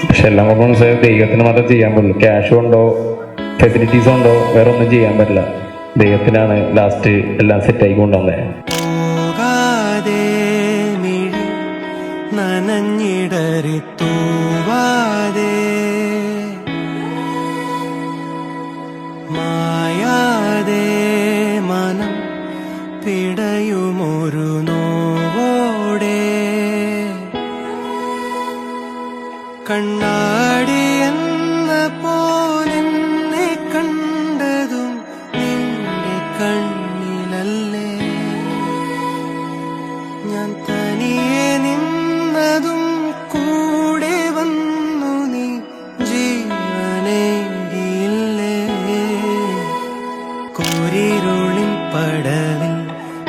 പക്ഷെ എല്ലാം കൊണ്ട് മനസ്സിലായത് ദൈവത്തിന് മാത്രമേ ചെയ്യാൻ പറ്റുള്ളൂ. ക്യാഷ് കൊണ്ടോ ഫെസിലിറ്റീസ് കൊണ്ടോ വേറെ ഒന്നും ചെയ്യാൻ പറ്റില്ല. ദൈവത്തിനാണ് ലാസ്റ്റ് എല്ലാം സെറ്റായി കൊണ്ടുവന്നത്. നനഞ്ഞിടറി തൂവാതെ മായാതെ മനം പിടയുമൊരു നോവോടെ കണ്ണാടി എന്ന പോലെന്നെ കണ്ടതും നിന്റെ കണ്ണിലല്ലേ, ഞാൻ തനിയെ നിന്നതും കൂടെ വന്നു നീ ജീവനേകിയില്ലേ. കോരിരുളിൻ പടവിൽ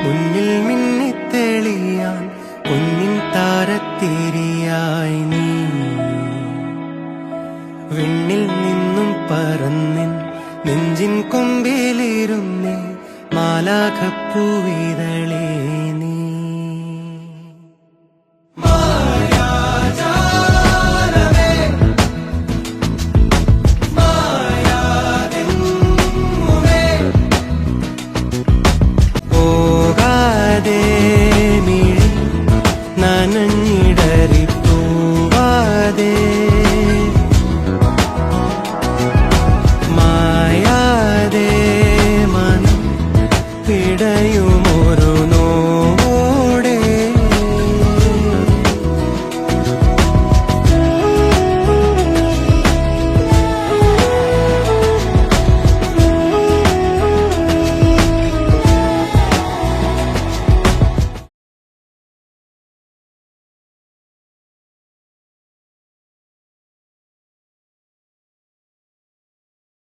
മുന്നിൽ മിന്നിത്തെളിയാൻ പൊന്നിൻ താരത്തിരിയായി നീ വിണ്ണിൽ നിന്നും പറന്നിൻ നെഞ്ചിൻ കൊമ്പിലിരുന്നേ മാലാഖപ്പൂവിതളേ നീ.